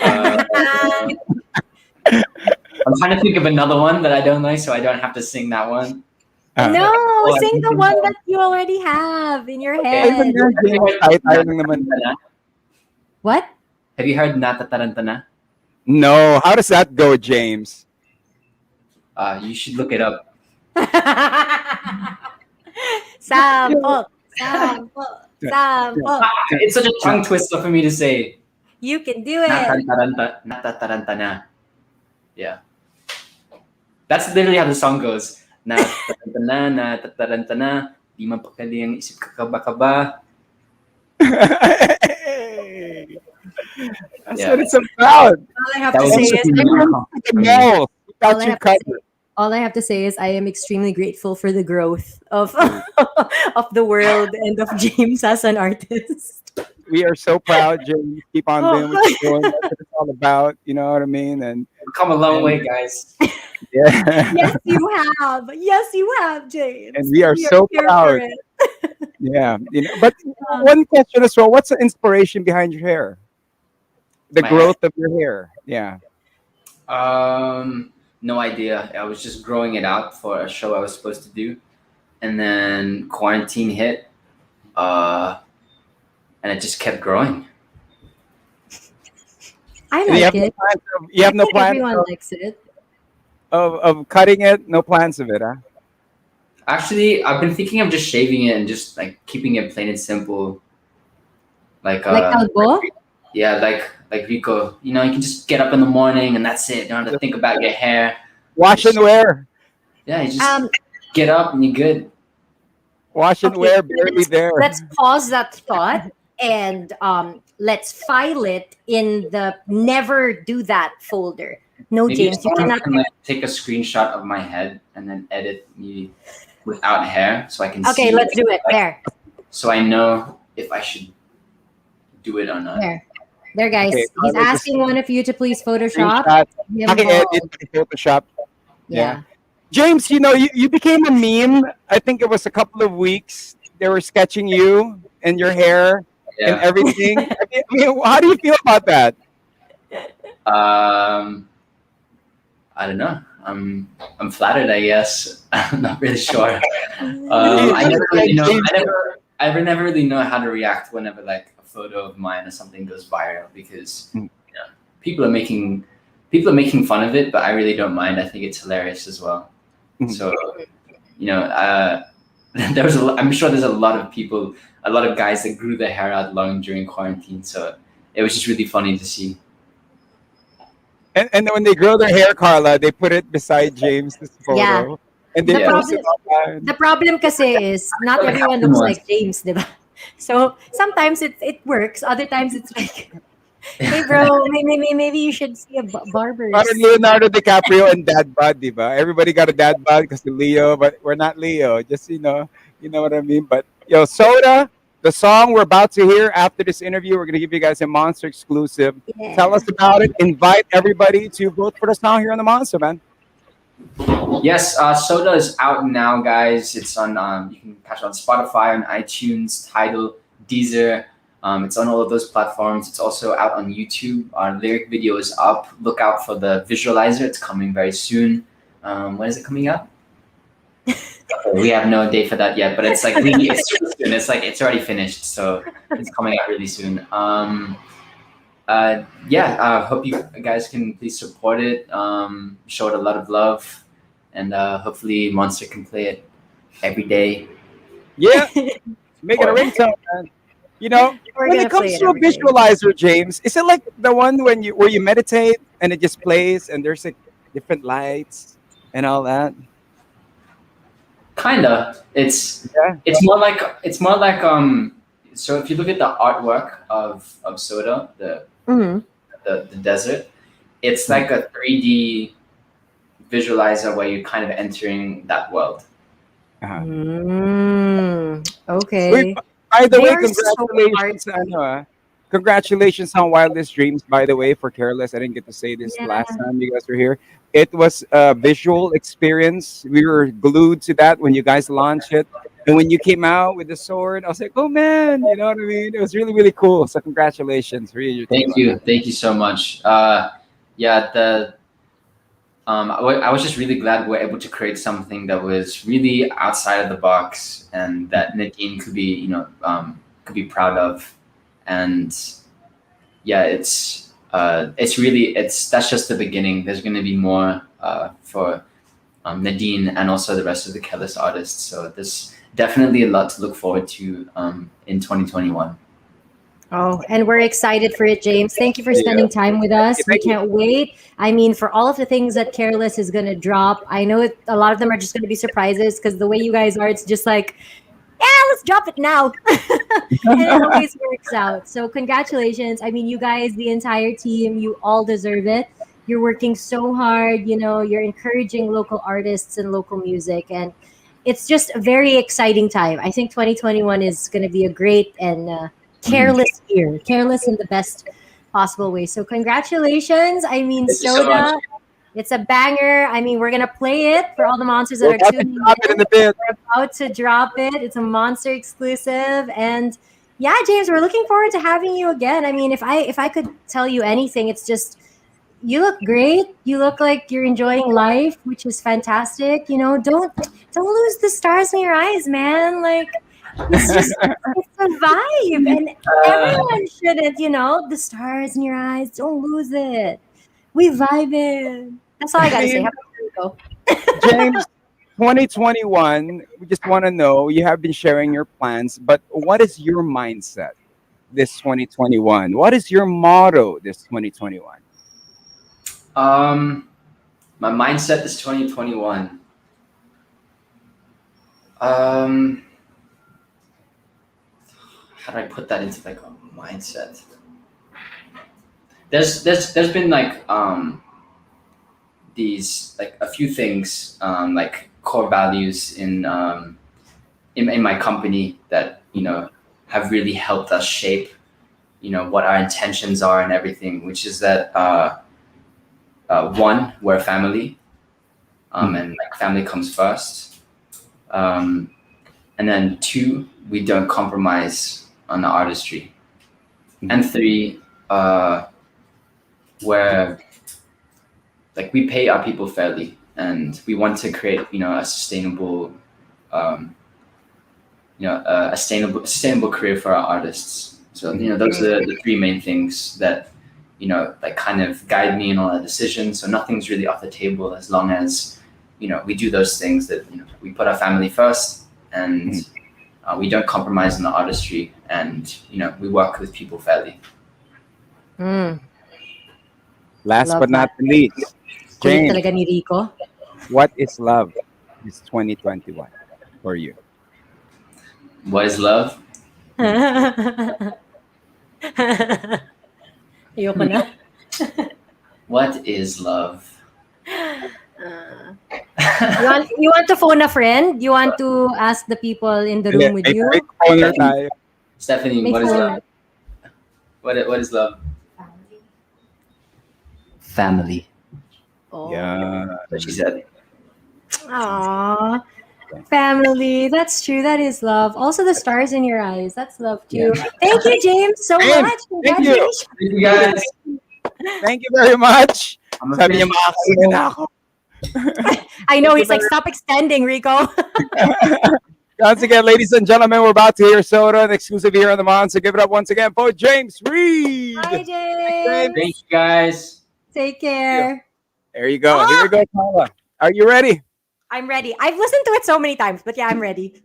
Uh, I'm trying to think of another one that I don't like, so I don't have to sing that one. Ah. No, Oh, I'm sing the thinking one of, that you already have in your okay. Ayun head. na, Have you James. heard Tayo lang naman. Natatarantana? What? Have you heard Natatarantana? No. How does that go, James? You should look it up. Sample, sample, sample. It's such a tongue twister for me to say. You can do it. Natatarantana. Yeah. That's literally how the song goes. Natatarantana, natatarantana. Di mapakali ang isip kakaba-kaba. Hey, that's Yeah. what it's about. All I have That to was say also is really I'm, hard The for me. mall. We all got I you have to say covered. all I have to say is I am extremely grateful for the growth of of the world and of James as an artist. We are so proud, James. Keep on doing what Oh. you're doing. That's what it's all about. You know what I mean? We've come a long And way, guys. yeah, Yes, you have. Yes, you have, and James. we are We are so here for proud. it. Yeah, you know. But Uh, one question as well: what's the inspiration behind your hair? The My hair. growth of your hair. Yeah. No idea. I was just growing it out for a show I was supposed to do, and then quarantine hit, uh, and it just kept growing. I And you like have no it. plans. You I have no think plans everyone likes it. of cutting it. No plans of it, huh? Actually, I've been thinking of just shaving it and just like keeping it plain and simple. Like Like Calbo? yeah, like Rico. You know, you can just get up in the morning and that's it. You don't have to Just think about your hair. wash and Just wear. yeah, you just Um, get up and you're good. Wash and okay, wear. Barely there. let's pause that thought and let's file it in the never do that folder. No, Maybe if James, you someone cannot. can like take a screenshot of my head and then edit me without hair, so I can Okay, see, let's do it. There. so I know if I should do it or not. There, guys. Okay, He's Carla, just asking one of you to please Photoshop screenshot. him Paki-edit, bald. Photoshop. Yeah. Yeah. James, you know, you became a meme. I think it was a couple of weeks. They were sketching you and your hair and Yeah. everything. I mean, how do you feel about that? Um, I don't know. I'm flattered, I guess. I'm not really sure. I never really know. I never really know how to react whenever like a photo of mine or something goes viral because Mm. people are making fun of it, but I really don't mind. I think it's hilarious as well. Mhm. So you know, I'm sure there's a lot of people, a lot of guys that grew their hair out long during quarantine. So it was just really funny to see. And when they grow their hair, Carla, they put it beside James's Yeah. photo and they The Yeah. post problem it online. the problem kasi is not Like everyone Captain looks was. like James, diba? So sometimes it works, other times it's like Hey, bro, maybe you should see a Parang barber's. Leonardo DiCaprio and dad bod, di ba? Everybody got a dad bod because Leo, but we're not Leo. Just you know what I mean. But yo, Soda, the song we're about to hear after this interview, we're gonna give you guys a Monster exclusive. Tell Yeah. us about it. Invite everybody to vote for the song here on the Monster, man. Yes, Soda is out now, guys. It's on. You can catch it on Spotify, on iTunes, Tidal, Deezer. It's on all of those platforms. It's also out on YouTube. Our lyric video is up. Look out for the visualizer. It's coming very soon. When is it coming out? Okay, we have no date for that yet, but it's like it's really soon. It's like it's already finished, so it's coming out really soon. Yeah, hope you guys can please support it. Show it a lot of love, and hopefully Monster can play it every day. Yeah, make it a ringtone, man. You know, We're when gonna it play comes it to a every day. visualizer, James, is it like the one when you where you meditate and it just plays and there's like different lights and all that? Kinda. Yeah. It's more like. So if you look at the artwork of Soda, Mhm. the desert, it's like a 3D visualizer where you're kind of entering that world. Uh-huh. Wait, Okay. by the They way, are so congratulations artsy. congratulations on Wildest Dreams, by the way, for Careless. I didn't get to say this Yeah. last time you guys were here. It was a visual experience. We were glued to that when you guys launched it. And when you came out with the sword, I was like, oh man, you know what I mean? It was really, really cool. So congratulations, really, your team on that. Thank you so much. Yeah, I was just really glad we were able to create something that was really outside of the box and that Nadine could be, could be proud of. And yeah, it's really that's just the beginning. There's going to be more for Nadine and also the rest of the Kellis artists. So there's definitely a lot to look forward to in 2021. Oh, and we're excited for it, James. Thank you for Yeah. spending time with Thank you. us. We can't wait. I mean, for all of the things that Careless is going to drop, I know a lot of them are just going to be surprises because the way you guys are, it's just like, yeah, let's drop it now. And it always works out. So, congratulations. I mean, you guys, the entire team, you all deserve it. You're working so hard. You're encouraging local artists and local music. And it's just a very exciting time. I think 2021 is going to be a great and Mhm. careless year, careless in the best possible way. So, congratulations. I mean, Thank you so much. Soda, it's a banger. I mean, we're going to play it for all the monsters that We're are about to tuning drop it in. in the bit. We're about to drop it. It's a Monster exclusive. And yeah, James, we're looking forward to having you again. I mean, if I could tell you anything, it's just you look great. You look like you're enjoying life, which is fantastic. Don't lose the stars in your eyes, man. Like it's a vibe, and Uh, everyone shouldn't. The stars in your eyes. Don't lose it. We vibing. That's all I I gotta say. How mean, about you, Rico? James, 2021, we just want to know you have been sharing your plans, but what is your mindset this 2021? What is your motto this 2021? um, my mindset is 2021. Um, how do I put that into like a mindset? There's been like these like a few things like core values in my company that have really helped us shape what our intentions are and everything, which is that one, we're a family, Mhm. and like family comes first, um, and then two, we don't compromise on the artistry, Mhm. and three, where like we pay our people fairly and we want to create a sustainable um, a sustainable career for our artists. So those are the three main things that like kind of guide me in all our decisions. So nothing's really off the table as long as we do those things that we put our family first, and Mhm. we don't compromise on the artistry, and we work with people fairly. Mm, Last love but that. not the least, Kulit James, talaga ni Rico. what is love this 2021 for you? What is love? You're Ayoko na. What is love? You want to phone a friend? You want to ask the people in the room with May you? microphone tayo. Stephanie, May what is phone. love? What is love? Family. Oh. Yeah. What she said. Aww. Family. That's true. That is love. Also, the stars in your eyes. That's love too. Yeah. Thank you, James, so James, much. thank you. Congratulations. Thank you guys. Thank you very much. I'm a Sabi niya, fish. makakain na ako. I know Thank he's you like, stop extending, Rico. Once again, ladies and gentlemen, we're about to hear Soda, an exclusive here on the Monster. Give it up once again for James Reid. Bye, James. Thank James. you guys. Take care. There you go. Here Ah! we go, Karla. Are you ready? I'm ready. I've listened to it so many times, but yeah, I'm ready.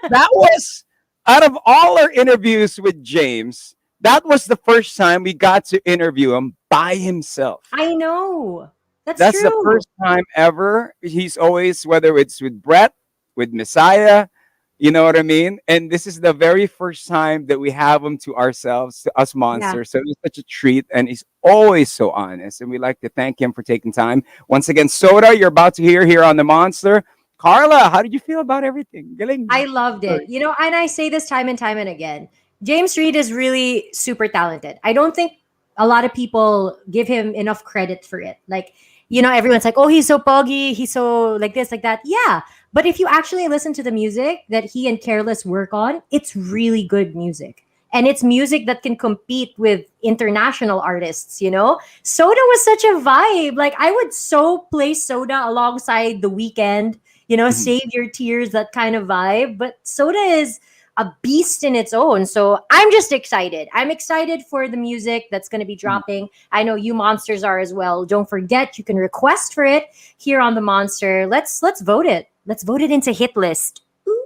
That was, out of all our interviews with James, that was the first time we got to interview him by himself. I know. That's That's the true. first time ever. He's always, whether it's with Brett, with Messiah, you know what I mean? And this is the very first time that we have him to ourselves, to us Yeah. monsters. So it's such a treat. And he's always so honest. And we like to thank him for taking time. Once again, Soda, you're about to hear here on the Monster. Karla, how did you feel about everything? Galing. I loved it. You know, and I say this time and again. James Reid is really super talented. I don't think a lot of people give him enough credit for it. Like, you know, everyone's like, oh, he's so poggy, he's so like this, like that. Yeah. But if you actually listen to the music that he and Careless work on, it's really good music. And it's music that can compete with international artists, you know? Soda was such a vibe. Like, I would so play Soda alongside The Weeknd, you know, Mhm. Save Your Tears, that kind of vibe. But Soda is a beast in its own. So I'm just excited. I'm excited for the music that's going to be dropping. I know you monsters are as well. Don't forget, you can request for it here on the Monster. Let's vote it. Let's vote it into hit list.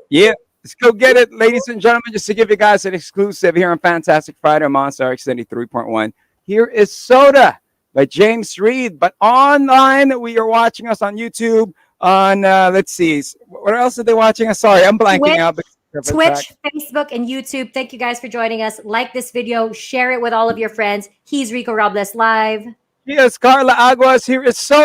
Yeah. Let's go get it, ladies and gentlemen. Just to give you guys an exclusive here on Fantastic Friday on Monster RX93.1. Here is Soda by James Reid. But online, we are watching us on YouTube. On let's see, where else are they watching us? Sorry, I'm blanking out. Twitch, Facebook, and YouTube. Thank you guys for joining us. Like this video, share it with all of your friends. He's Rico Robles Live. Yes, Karla Aguas. Here is Soda.